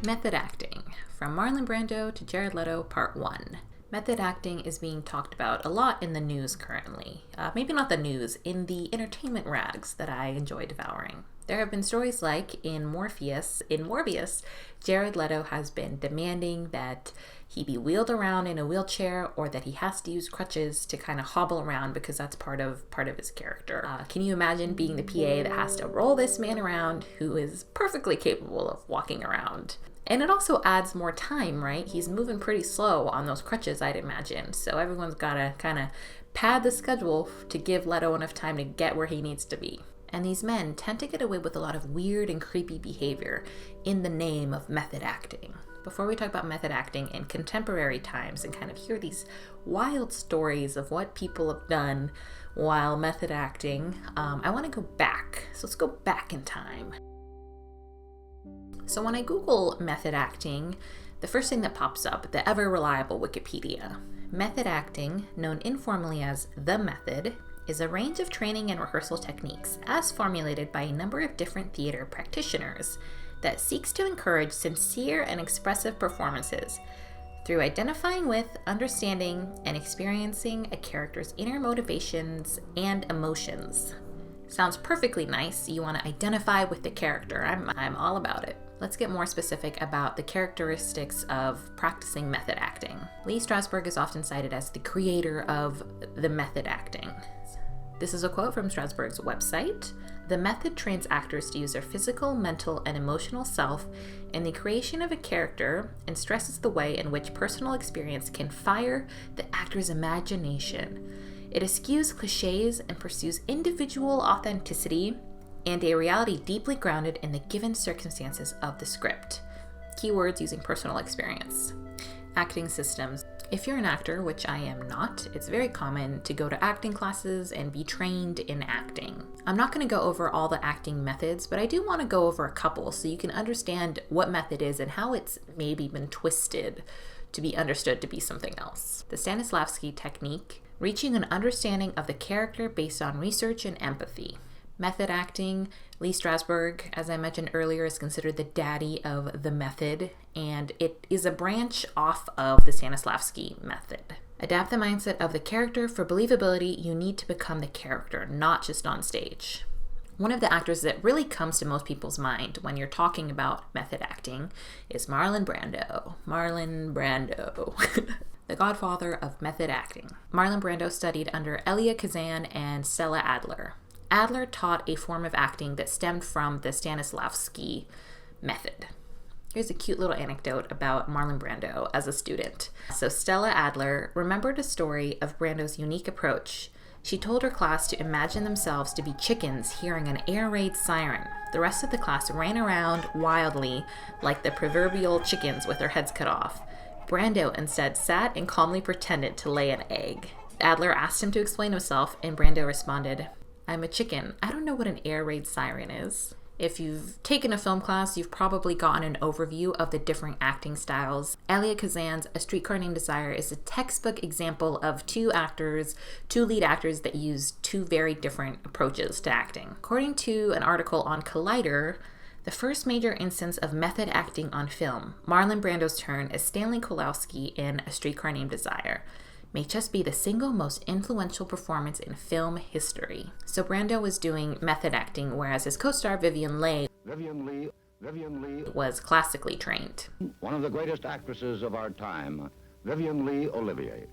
Method acting, from Marlon Brando to Jared Leto, Part 1. Method acting is being talked about a lot in the news currently. Maybe not the news, in the entertainment rags that I enjoy devouring. There have been stories like in Morbius, Jared Leto has been demanding that he be wheeled around in a wheelchair or that he has to use crutches to kind of hobble around because that's part of his character. Can you imagine being the PA that has to roll this man around who is perfectly capable of walking around? And it also adds more time, right? He's moving pretty slow on those crutches, I'd imagine. So everyone's got to kind of pad the schedule to give Leto enough time to get where he needs to be. And these men tend to get away with a lot of weird and creepy behavior in the name of method acting. Before we talk about method acting in contemporary times and kind of hear these wild stories of what people have done while method acting, I want to go back. So let's go back in time. So when I Google method acting, the first thing that pops up, the ever-reliable Wikipedia. Method acting, known informally as the method, is a range of training and rehearsal techniques as formulated by a number of different theater practitioners that seeks to encourage sincere and expressive performances through identifying with, understanding, and experiencing a character's inner motivations and emotions. Sounds perfectly nice. You want to identify with the character. I'm all about it. Let's get more specific about the characteristics of practicing method acting. Lee Strasberg is often cited as the creator of the method acting. This is a quote from Strasberg's website. The method trains actors to use their physical, mental, and emotional self in the creation of a character and stresses the way in which personal experience can fire the actor's imagination. It eschews cliches and pursues individual authenticity and a reality deeply grounded in the given circumstances of the script. Keywords using personal experience. Acting systems. If you're an actor, which I am not, it's very common to go to acting classes and be trained in acting. I'm not going to go over all the acting methods, but I do want to go over a couple so you can understand what method is and how it's maybe been twisted to be understood to be something else. The Stanislavski technique, reaching an understanding of the character based on research and empathy. Method acting, Lee Strasberg, as I mentioned earlier, is considered the daddy of the method, and it is a branch off of the Stanislavski method. Adapt the mindset of the character. For believability, you need to become the character, not just on stage. One of the actors that really comes to most people's mind when you're talking about method acting is Marlon Brando. Marlon Brando. The godfather of method acting. Marlon Brando studied under Elia Kazan and Stella Adler. Adler taught a form of acting that stemmed from the Stanislavski method. Here's a cute little anecdote about Marlon Brando as a student. So Stella Adler remembered a story of Brando's unique approach. She told her class to imagine themselves to be chickens hearing an air raid siren. The rest of the class ran around wildly like the proverbial chickens with their heads cut off. Brando instead sat and calmly pretended to lay an egg. Adler asked him to explain himself, and Brando responded, "I'm a chicken. I don't know what an air raid siren is." If you've taken a film class, you've probably gotten an overview of the different acting styles. Elia Kazan's A Streetcar Named Desire is a textbook example of two lead actors that use two very different approaches to acting. According to an article on Collider, the first major instance of method acting on film, Marlon Brando's turn as Stanley Kowalski in A Streetcar Named Desire, may just be the single most influential performance in film history. So Brando was doing method acting, whereas his co-star Vivien Leigh was classically trained. One of the greatest actresses of our time, Vivien Leigh Olivier.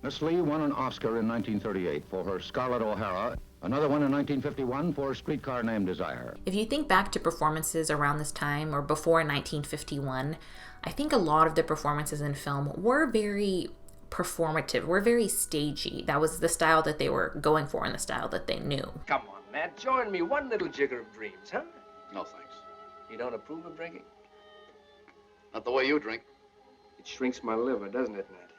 Miss Leigh won an Oscar in 1938 for her Scarlett O'Hara, another one in 1951 for A Streetcar Named Desire. If you think back to performances around this time or before 1951, I think a lot of the performances in film were very performative, were very stagey. That was the style that they were going for and the style that they knew. Come on, Matt, join me one little jigger of dreams, huh? No, thanks. You don't approve of drinking? Not the way you drink. It shrinks my liver, doesn't it, Matt?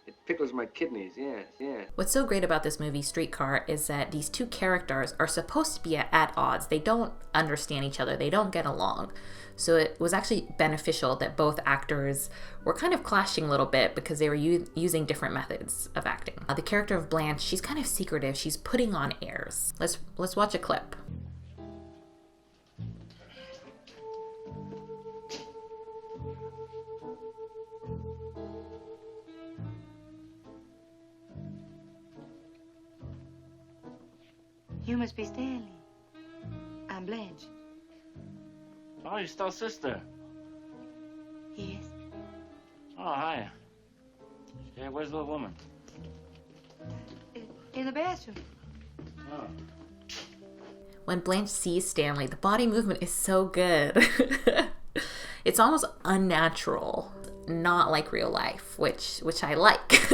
It pickles my kidneys, yes. What's so great about this movie, Streetcar, is that these two characters are supposed to be at odds. They don't understand each other. They don't get along. So it was actually beneficial that both actors were kind of clashing a little bit because they were using different methods of acting. The character of Blanche, she's kind of secretive. She's putting on airs. Let's watch a clip. must be Stanley. I'm Blanche. Oh, you're still sister. Yes. Oh, hi. Yeah, where's the little woman? In the bathroom. Oh. When Blanche sees Stanley, the body movement is so good. It's almost unnatural, not like real life, which I like.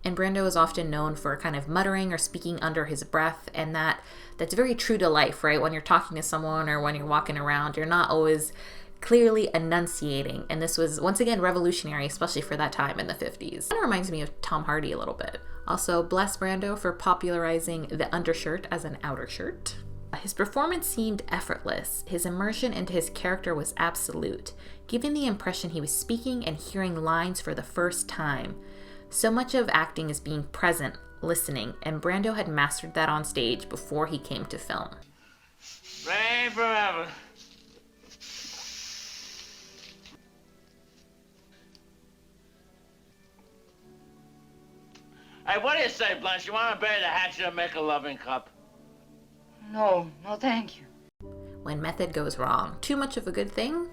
And Brando is often known for kind of muttering or speaking under his breath, and that's very true to life, right? When you're talking to someone or when you're walking around, you're not always clearly enunciating, and this was once again revolutionary, especially for that time in the 50s. Kind of reminds me of Tom Hardy a little bit. Also, bless Brando for popularizing the undershirt as an outer shirt. His performance seemed effortless. His immersion into his character was absolute, giving the impression he was speaking and hearing lines for the first time. So much of acting is being present, listening, and Brando had mastered that on stage before he came to film. Rain forever. Hey, what do you say, Blanche? You want to bury the hatchet and make a loving cup? No, thank you. When method goes wrong, too much of a good thing?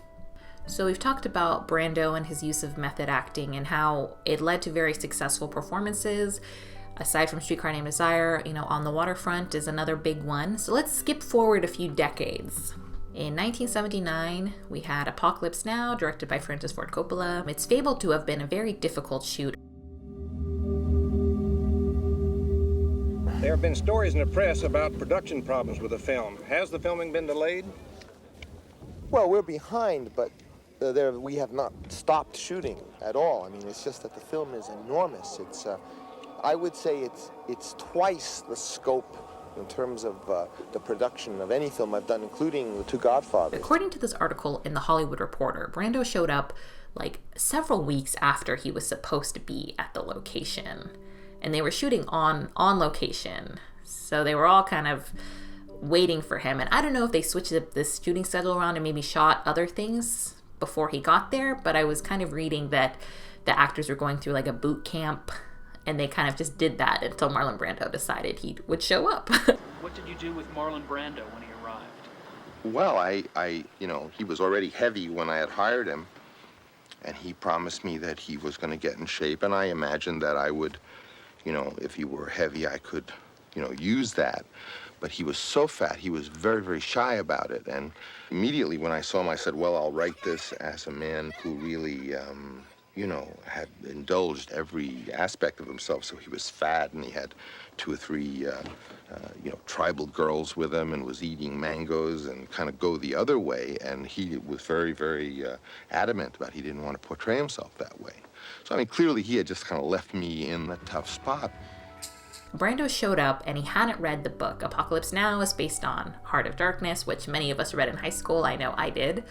So we've talked about Brando and his use of method acting and how it led to very successful performances. Aside from Streetcar Named Desire, On the Waterfront is another big one. So let's skip forward a few decades. In 1979, we had Apocalypse Now, directed by Francis Ford Coppola. It's fabled to have been a very difficult shoot. There have been stories in the press about production problems with the film. Has the filming been delayed? Well, we're behind, but we have not stopped shooting at all. I mean, it's just that the film is enormous. It's, I would say it's twice the scope in terms of the production of any film I've done, including The Two Godfathers. According to this article in The Hollywood Reporter, Brando showed up like several weeks after he was supposed to be at the location. And they were shooting on location. So they were all kind of waiting for him. And I don't know if they switched this shooting schedule around and maybe shot other things before he got there, but I was kind of reading that the actors were going through like a boot camp, and they kind of just did that until Marlon Brando decided he would show up. What did you do with Marlon Brando when he arrived? Well, I he was already heavy when I had hired him, and he promised me that he was going to get in shape, and I imagined that I would, if he were heavy, I could, use that. But he was so fat, he was very, very shy about it. And immediately when I saw him, I said, well, I'll write this as a man who really, had indulged every aspect of himself. So he was fat, and he had 2 or 3, tribal girls with him, and was eating mangoes and kind of go the other way. And he was very, very adamant about he didn't want to portray himself that way. So, I mean, clearly he had just kind of left me in a tough spot. Brando showed up, and he hadn't read the book. Apocalypse Now is based on Heart of Darkness, which many of us read in high school. I know I did.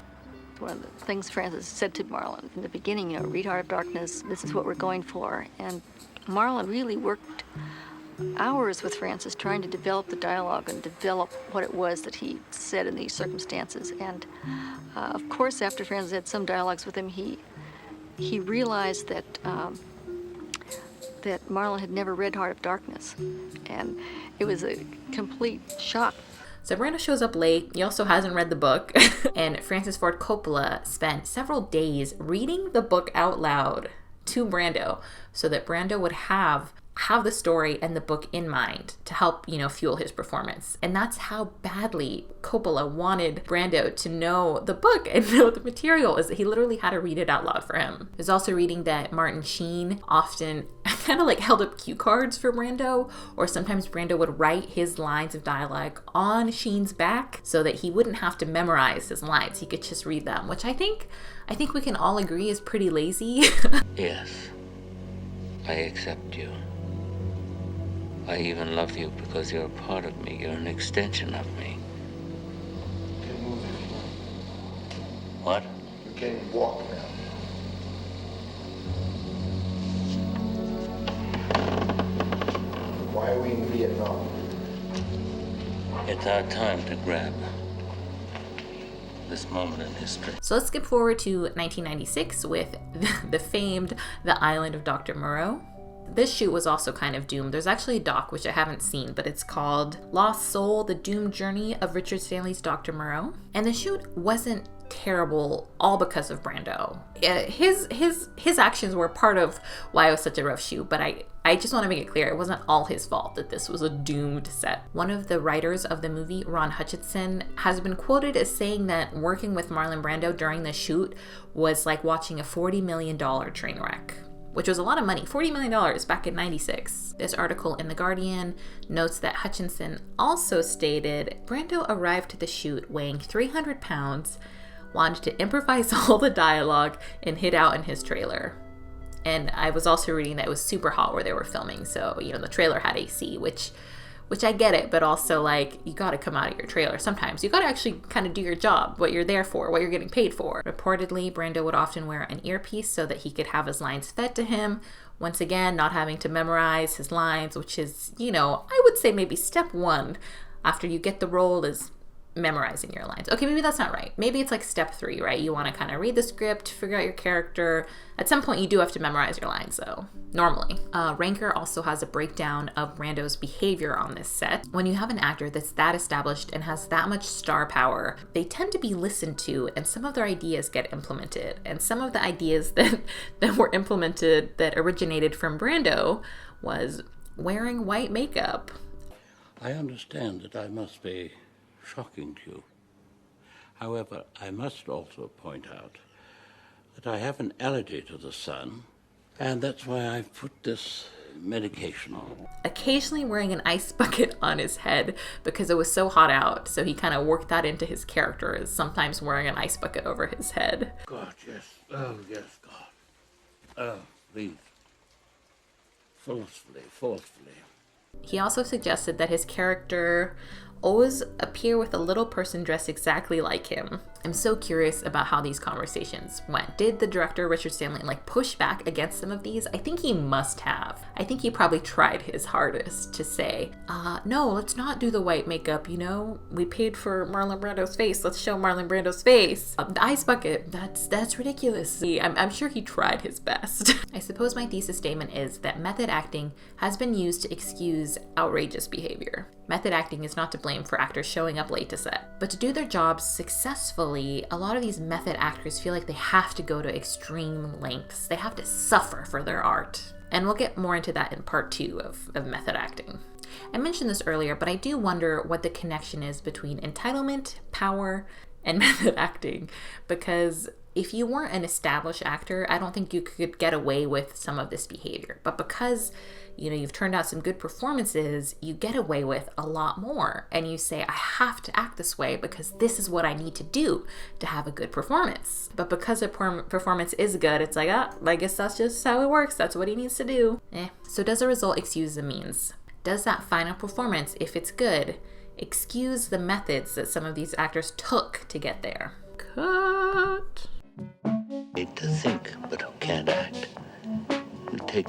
One of the things Francis said to Marlon in the beginning, read Heart of Darkness, this is what we're going for. And Marlon really worked hours with Francis trying to develop the dialogue and develop what it was that he said in these circumstances. And of course, after Francis had some dialogues with him, he realized that that Marlon had never read Heart of Darkness, and it was a complete shock. So Brando shows up late. He also hasn't read the book. And Francis Ford Coppola spent several days reading the book out loud to Brando so that Brando would have the story and the book in mind to help, fuel his performance. And that's how badly Coppola wanted Brando to know the book and know the material, is that he literally had to read it out loud for him. I was also reading that Martin Sheen often kind of like held up cue cards for Brando, or sometimes Brando would write his lines of dialogue on Sheen's back so that he wouldn't have to memorize his lines. He could just read them, which I think we can all agree is pretty lazy. Yes, I accept you. I even love you because you're a part of me. You're an extension of me. You can move if you What? want. You can walk now. Why are we in Vietnam? It's our time to grab this moment in history. So let's skip forward to 1996 with the famed The Island of Dr. Moreau. This shoot was also kind of doomed. There's actually a doc, which I haven't seen, but it's called Lost Soul, The Doomed Journey of Richard Stanley's Dr. Moreau. And the shoot wasn't terrible all because of Brando. His actions were part of why it was such a rough shoot, but I just want to make it clear, it wasn't all his fault that this was a doomed set. One of the writers of the movie, Ron Hutchinson, has been quoted as saying that working with Marlon Brando during the shoot was like watching a $40 million train wreck, which was a lot of money, $40 million back in '96. This article in The Guardian notes that Hutchinson also stated, Brando arrived to the shoot weighing 300 pounds, wanted to improvise all the dialogue, and hid out in his trailer. And I was also reading that it was super hot where they were filming, so, you know, the trailer had AC, which I get it, but also, like, you gotta come out of your trailer sometimes. You gotta actually kind of do your job, what you're there for, what you're getting paid for. Reportedly, Brando would often wear an earpiece so that he could have his lines fed to him. Once again, not having to memorize his lines, which is, you know, I would say maybe step one after you get the role is memorizing your lines. Okay, maybe that's not right. Maybe it's like step 3, right? You want to kind of read the script, figure out your character. At some point, you do have to memorize your lines, though, normally. Ranker also has a breakdown of Brando's behavior on this set. When you have an actor that's that established and has that much star power, they tend to be listened to, and some of their ideas get implemented. And some of the ideas that were implemented that originated from Brando was wearing white makeup. I understand that I must be shocking to you. However, I must also point out that I have an allergy to the sun, and that's why I've put this medication on. Occasionally wearing an ice bucket on his head because it was so hot out, so he kind of worked that into his character, as sometimes wearing an ice bucket over his head. God, yes. Oh, yes, God. Oh, please. Forcefully. He also suggested that his character always appear with a little person dressed exactly like him. I'm so curious about how these conversations went. Did the director, Richard Stanley, like push back against some of these? I think he must have. I think he probably tried his hardest to say, no, let's not do the white makeup, you know? We paid for Marlon Brando's face. Let's show Marlon Brando's face. The ice bucket, that's ridiculous. I'm sure he tried his best. I suppose my thesis statement is that method acting has been used to excuse outrageous behavior. Method acting is not to blame for actors showing up late to set, but to do their jobs successfully, a lot of these method actors feel like they have to go to extreme lengths. They have to suffer for their art. And we'll get more into that in part 2 of method acting. I mentioned this earlier, but I do wonder what the connection is between entitlement, power, and method acting, because if you weren't an established actor, I don't think you could get away with some of this behavior. But because, you know, you've turned out some good performances, you get away with a lot more. And you say, I have to act this way because this is what I need to do to have a good performance. But because a performance is good, it's like, I guess that's just how it works. That's what he needs to do. So does the result excuse the means? Does that final performance, if it's good, excuse the methods that some of these actors took to get there? Cut. Hate to think, but who can't act? You take